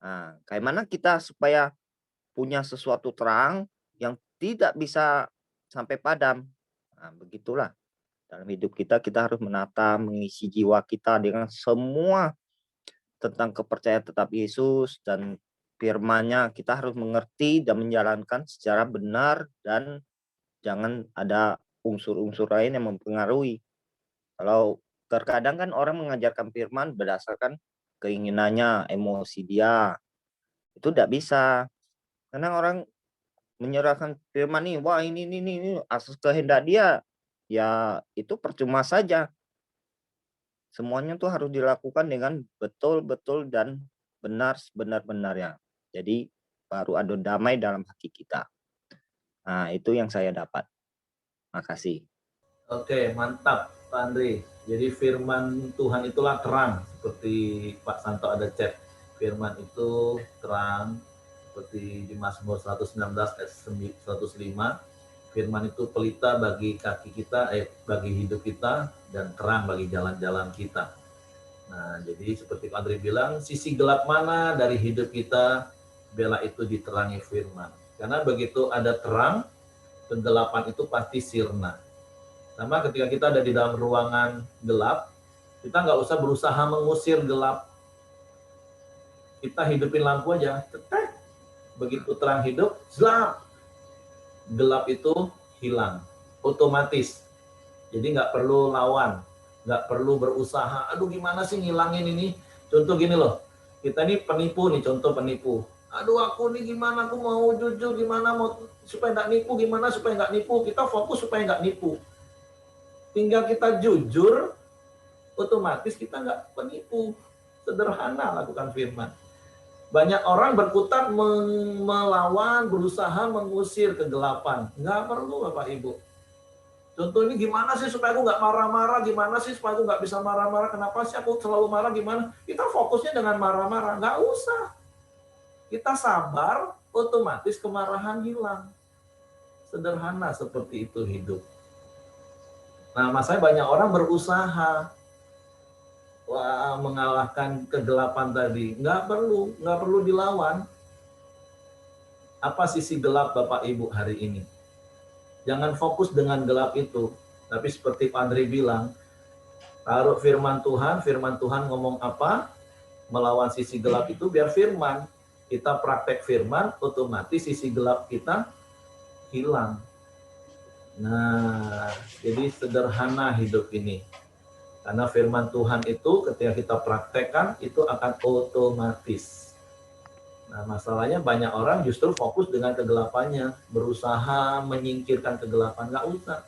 Nah, kayak mana kita supaya punya sesuatu terang yang tidak bisa sampai padam. Nah, begitulah. Dalam hidup kita harus menata, mengisi jiwa kita dengan semua tentang kepercayaan tetap Yesus dan firman-Nya. Kita harus mengerti dan menjalankan secara benar dan jangan ada unsur-unsur lain yang mempengaruhi. Kalau terkadang kan orang mengajarkan firman berdasarkan keinginannya, emosi dia. Itu tidak bisa. Karena orang menyerahkan firman nih, wah ini asal kehendak dia, ya itu percuma saja. Semuanya tuh harus dilakukan dengan betul-betul dan benar sebenar-benarnya. Jadi baru ada damai dalam hati kita. Nah, itu yang saya dapat. Makasih. Oke, mantap Pak Andri. Jadi firman Tuhan itulah terang, seperti Pak Santo ada chat. Firman itu terang, seperti di Mazmur 119 ayat 105. Firman itu pelita bagi kaki kita, bagi hidup kita, dan terang bagi jalan-jalan kita. Nah, jadi seperti Pak Andri bilang, sisi gelap mana dari hidup kita, biarlah itu diterangi firman. Karena begitu ada terang, kegelapan itu pasti sirna. Sama ketika kita ada di dalam ruangan gelap, kita nggak usah berusaha mengusir gelap. Kita hidupin lampu aja, cetek. Begitu terang hidup, gelap itu hilang, otomatis. Jadi nggak perlu lawan, nggak perlu berusaha, aduh gimana sih ngilangin ini. Contoh gini loh, kita ini penipu nih, contoh penipu. Aduh aku nih gimana, aku mau jujur gimana, mau supaya nggak nipu, gimana supaya nggak nipu. Kita fokus supaya nggak nipu. Tinggal kita jujur, otomatis kita nggak penipu. Sederhana lakukan firman. Banyak orang berkutat melawan, berusaha mengusir kegelapan. Nggak perlu Bapak Ibu. Contoh ini gimana sih supaya aku nggak marah-marah, gimana sih supaya aku nggak bisa marah-marah, kenapa sih aku selalu marah, gimana? Kita fokusnya dengan marah-marah, nggak usah. Kita sabar, otomatis kemarahan hilang. Sederhana seperti itu hidup. Nah, masanya banyak orang berusaha mengalahkan kegelapan tadi. Nggak perlu dilawan. Apa sisi gelap Bapak Ibu hari ini? Jangan fokus dengan gelap itu. Tapi seperti Pak Andri bilang, taruh firman Tuhan ngomong apa? Melawan sisi gelap itu biar firman. Kita praktek firman, otomatis sisi gelap kita hilang. Nah, jadi sederhana hidup ini. Karena firman Tuhan itu ketika kita praktekkan, itu akan otomatis. Nah, masalahnya banyak orang justru fokus dengan kegelapannya, berusaha menyingkirkan kegelapan. Nggak usah.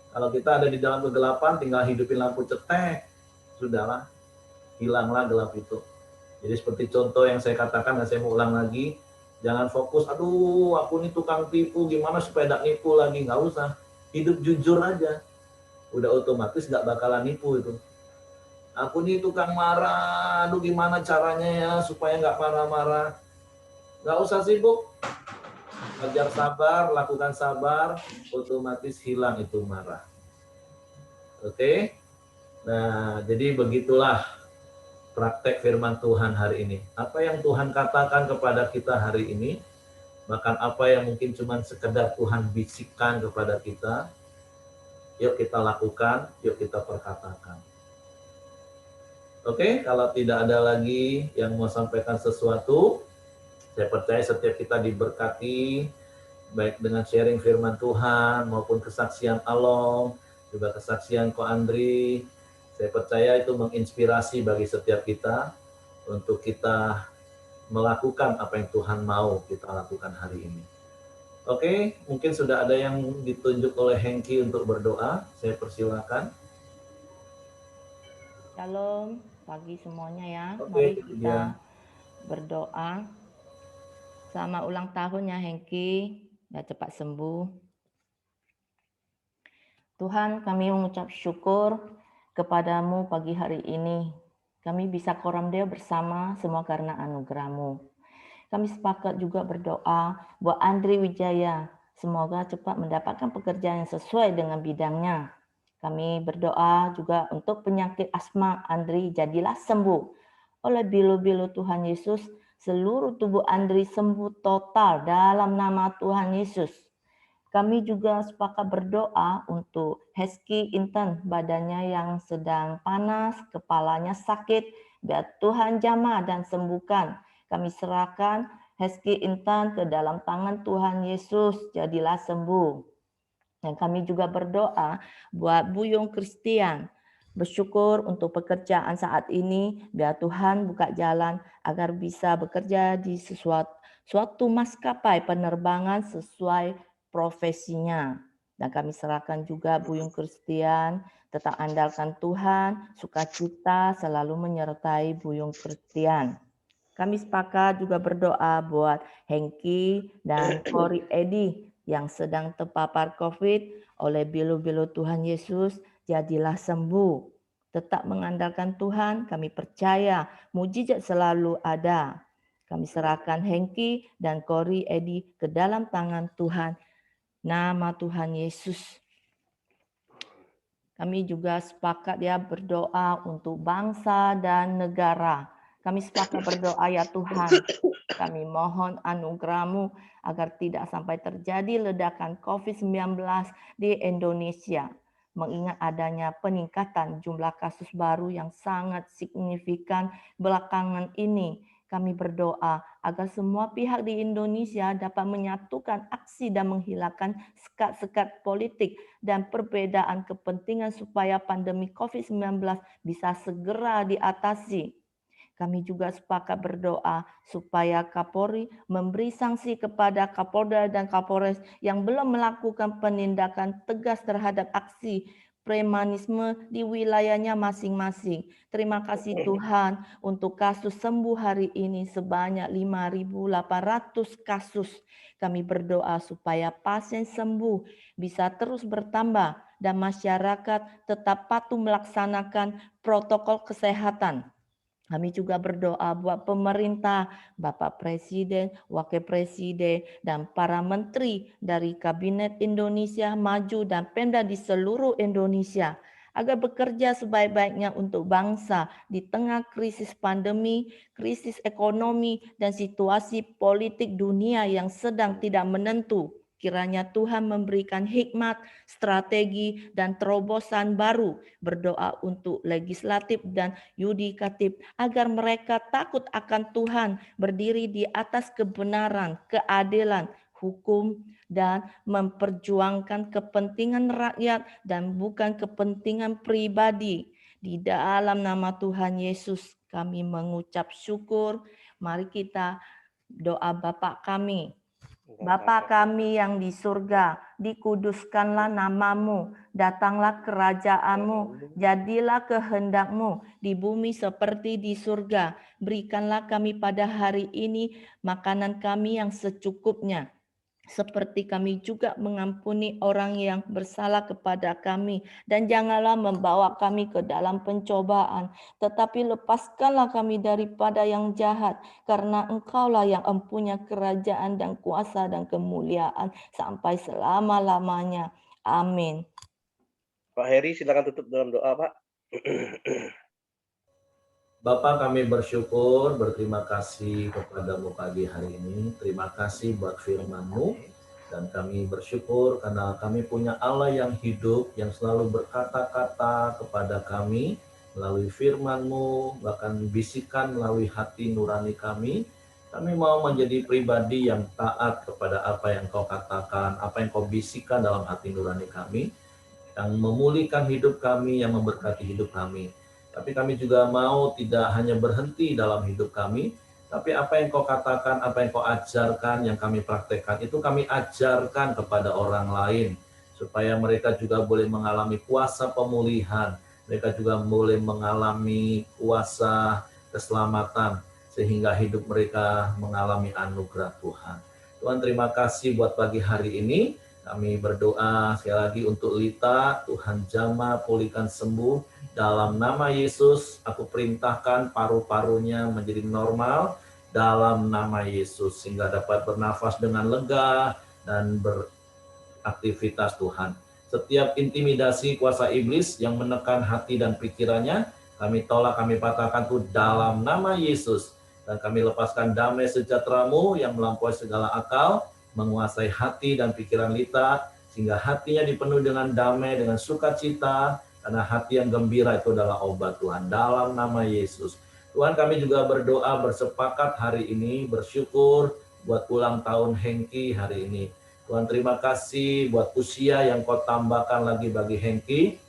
Kalau kita ada di dalam kegelapan, tinggal hidupin lampu cetek, sudahlah, hilanglah gelap itu. Jadi seperti contoh yang saya katakan, dan saya mau ulang lagi, jangan fokus, aduh aku ini tukang tipu, gimana supaya nggak nipu lagi, nggak usah. Hidup jujur aja. Udah otomatis nggak bakalan nipu itu. Aku nih tukang marah, aduh gimana caranya ya supaya nggak marah-marah. Nggak usah sibuk, belajar sabar, lakukan sabar, otomatis hilang itu marah. Oke? Nah, jadi begitulah praktek firman Tuhan hari ini. Apa yang Tuhan katakan kepada kita hari ini, bahkan apa yang mungkin cuma sekedar Tuhan bisikkan kepada kita, yuk kita lakukan, yuk kita perkatakan. Oke, kalau tidak ada lagi yang mau sampaikan sesuatu, saya percaya setiap kita diberkati, baik dengan sharing firman Tuhan, maupun kesaksian Along, juga kesaksian Ko Andri. Saya percaya itu menginspirasi bagi setiap kita, untuk kita melakukan apa yang Tuhan mau kita lakukan hari ini. Oke, mungkin sudah ada yang ditunjuk oleh Hengki untuk berdoa, saya persilakan. Shalom pagi semuanya ya. Oke, Mari itu kita dia. berdoa. Selamat ulang tahun ya Hengki, biar cepat sembuh. Tuhan, kami mengucap syukur kepadamu pagi hari ini. Kami bisa koram dia bersama semua karena anugerah-Mu. Kami sepakat juga berdoa buat Andri Wijaya. Semoga cepat mendapatkan pekerjaan yang sesuai dengan bidangnya. Kami berdoa juga untuk penyakit asma Andri, jadilah sembuh. Oleh bilu-bilu Tuhan Yesus, seluruh tubuh Andri sembuh total dalam nama Tuhan Yesus. Kami juga sepakat berdoa untuk Hezky Intan, badannya yang sedang panas, kepalanya sakit, biar Tuhan jamah dan sembuhkan. Kami serahkan Hezky Intan ke dalam tangan Tuhan Yesus, jadilah sembuh. Dan kami juga berdoa buat Buyung Christian, bersyukur untuk pekerjaan saat ini, biar Tuhan buka jalan agar bisa bekerja di suatu maskapai penerbangan sesuai profesinya. Dan kami serahkan juga Buyung Christian, tetap andalkan Tuhan, sukacita selalu menyertai Buyung Christian. Kami sepakat juga berdoa buat Hengki dan Cory Edi yang sedang terpapar COVID oleh bilu-bilu Tuhan Yesus, jadilah sembuh. Tetap mengandalkan Tuhan, kami percaya mujizat selalu ada. Kami serahkan Hengki dan Cory Edi ke dalam tangan Tuhan. Nama Tuhan Yesus. Kami juga sepakat ya berdoa untuk bangsa dan negara. Kami sepakat berdoa ya Tuhan. Kami mohon anugerah-Mu agar tidak sampai terjadi ledakan COVID-19 di Indonesia. Mengingat adanya peningkatan jumlah kasus baru yang sangat signifikan belakangan ini. Kami berdoa agar semua pihak di Indonesia dapat menyatukan aksi dan menghilangkan sekat-sekat politik dan perbedaan kepentingan supaya pandemi COVID-19 bisa segera diatasi. Kami juga sepakat berdoa supaya Kapolri memberi sanksi kepada Kapolda dan Kapolres yang belum melakukan penindakan tegas terhadap aksi premanisme di wilayahnya masing-masing. Terima kasih Tuhan untuk kasus sembuh hari ini sebanyak 5.800 kasus. Kami berdoa supaya pasien sembuh bisa terus bertambah dan masyarakat tetap patuh melaksanakan protokol kesehatan. Kami juga berdoa buat pemerintah, Bapak Presiden, Wakil Presiden, dan para menteri dari Kabinet Indonesia Maju dan Pemda di seluruh Indonesia agar bekerja sebaik-baiknya untuk bangsa di tengah krisis pandemi, krisis ekonomi, dan situasi politik dunia yang sedang tidak menentu. Kiranya Tuhan memberikan hikmat, strategi, dan terobosan baru. Berdoa untuk legislatif dan yudikatif agar mereka takut akan Tuhan, berdiri di atas kebenaran, keadilan, hukum, dan memperjuangkan kepentingan rakyat dan bukan kepentingan pribadi. Di dalam nama Tuhan Yesus kami mengucap syukur. Mari kita doa Bapa kami. Bapa kami yang di surga, dikuduskanlah namamu, datanglah kerajaanmu, jadilah kehendakmu di bumi seperti di surga. Berikanlah kami pada hari ini makanan kami yang secukupnya, seperti kami juga mengampuni orang yang bersalah kepada kami. Dan janganlah membawa kami ke dalam pencobaan, tetapi lepaskanlah kami daripada yang jahat, karena Engkaulah yang empunya kerajaan dan kuasa dan kemuliaan sampai selama-lamanya. Amin. Pak Heri, silakan tutup dalam doa, Pak. Bapak, kami bersyukur, berterima kasih kepadamu pagi hari ini. Terima kasih buat firman-Mu. Dan kami bersyukur karena kami punya Allah yang hidup, yang selalu berkata-kata kepada kami melalui firman-Mu, bahkan bisikan melalui hati nurani kami. Kami mau menjadi pribadi yang taat kepada apa yang Kau katakan, apa yang Kau bisikan dalam hati nurani kami, yang memulihkan hidup kami, yang memberkati hidup kami. Tapi kami juga mau tidak hanya berhenti dalam hidup kami, tapi apa yang Kau katakan, apa yang Kau ajarkan, yang kami praktekkan, itu kami ajarkan kepada orang lain, supaya mereka juga boleh mengalami kuasa pemulihan, mereka juga boleh mengalami kuasa keselamatan, sehingga hidup mereka mengalami anugerah Tuhan. Tuhan, terima kasih buat pagi hari ini. Kami berdoa sekali lagi untuk Lita, Tuhan jamah, pulihkan sembuh. Dalam nama Yesus, aku perintahkan paru-parunya menjadi normal dalam nama Yesus, sehingga dapat bernafas dengan lega dan beraktivitas Tuhan. Setiap intimidasi kuasa iblis yang menekan hati dan pikirannya, kami tolak, kami patahkan itu dalam nama Yesus. Dan kami lepaskan damai sejahtera-Mu yang melampaui segala akal, menguasai hati dan pikiran Lita, sehingga hatinya dipenuhi dengan damai, dengan sukacita, karena hati yang gembira itu adalah obat Tuhan. Dalam nama Yesus. Tuhan, kami juga berdoa bersepakat hari ini, bersyukur buat ulang tahun Hengki hari ini. Tuhan, terima kasih buat usia yang Kau tambahkan lagi bagi Hengki.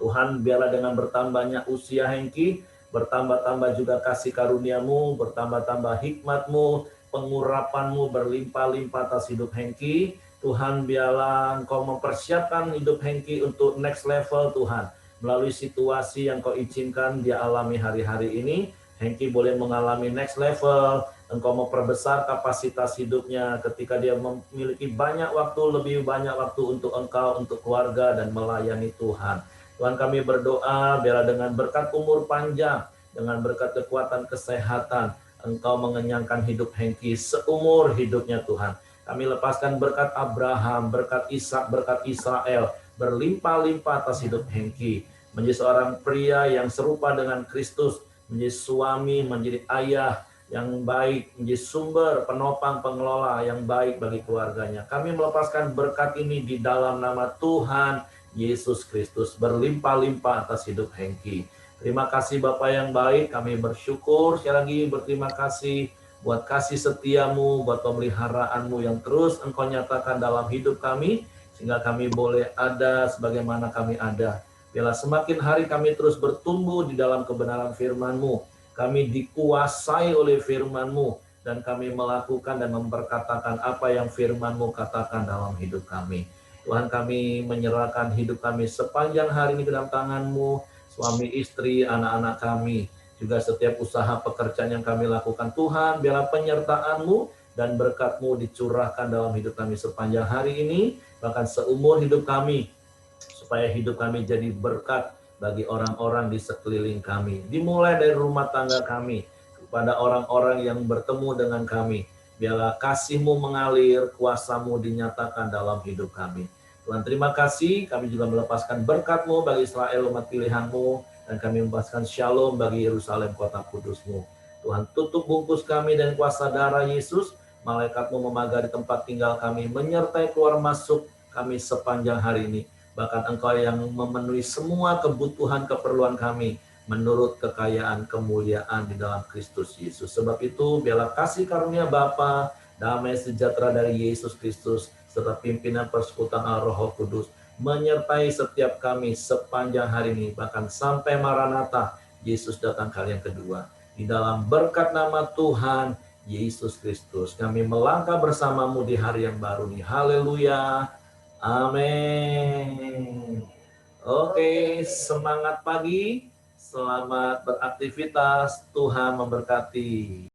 Tuhan, biarlah dengan bertambahnya usia Hengki, bertambah-tambah juga kasih karunia-Mu, bertambah-tambah hikmat-Mu, pengurapan-Mu berlimpah-limpah atas hidup Hengki. Tuhan, biarlah Engkau mempersiapkan hidup Hengki untuk next level Tuhan. Melalui situasi yang Kau izinkan dia alami hari-hari ini, Hengki boleh mengalami next level. Engkau memperbesar kapasitas hidupnya ketika dia memiliki banyak waktu, lebih banyak waktu untuk Engkau, untuk keluarga, dan melayani Tuhan. Tuhan, kami berdoa biarlah dengan berkat umur panjang, dengan berkat kekuatan kesehatan, Engkau mengenyangkan hidup Hengki seumur hidupnya Tuhan. Kami lepaskan berkat Abraham, berkat Ishak, berkat Israel, berlimpah-limpah atas hidup Hengki. Menjadi seorang pria yang serupa dengan Kristus, menjadi suami, menjadi ayah yang baik, menjadi sumber, penopang, pengelola yang baik bagi keluarganya. Kami melepaskan berkat ini di dalam nama Tuhan Yesus Kristus, berlimpah-limpah atas hidup Hengki. Terima kasih Bapa yang baik, kami bersyukur, sekali lagi berterima kasih buat kasih setia-Mu, buat pemeliharaanmu yang terus Engkau nyatakan dalam hidup kami, sehingga kami boleh ada sebagaimana kami ada. Biarlah semakin hari kami terus bertumbuh di dalam kebenaran firman-Mu, kami dikuasai oleh firman-Mu, dan kami melakukan dan memperkatakan apa yang firman-Mu katakan dalam hidup kami. Tuhan, kami menyerahkan hidup kami sepanjang hari ini ke dalam tangan-Mu, suami istri, anak-anak kami, juga setiap usaha pekerjaan yang kami lakukan. Tuhan, biarlah penyertaan-Mu dan berkat-Mu dicurahkan dalam hidup kami sepanjang hari ini, bahkan seumur hidup kami, supaya hidup kami jadi berkat bagi orang-orang di sekeliling kami. Dimulai dari rumah tangga kami, kepada orang-orang yang bertemu dengan kami. Biarlah kasih-Mu mengalir, kuasa-Mu dinyatakan dalam hidup kami. Tuhan, terima kasih. Kami juga melepaskan berkat-Mu bagi Israel, umat pilihan-Mu, dan kami membahaskan shalom bagi Yerusalem, kota kudus-Mu. Tuhan, tutup bungkus kami dan kuasa darah Yesus. Malaikat-Mu memagari tempat tinggal kami, menyertai keluar masuk kami sepanjang hari ini. Bahkan Engkau yang memenuhi semua kebutuhan keperluan kami, menurut kekayaan kemuliaan di dalam Kristus Yesus. Sebab itu, biarlah kasih karunia Bapa, damai sejahtera dari Yesus Kristus, serta pimpinan persekutuan Roh Kudus, menyertai setiap kami sepanjang hari ini, bahkan sampai Maranatha, Yesus datang kali yang kedua. Di dalam berkat nama Tuhan Yesus Kristus, kami melangkah bersama-Mu di hari yang baru ini. Haleluya. Amin. Oke, semangat pagi, selamat beraktivitas, Tuhan memberkati.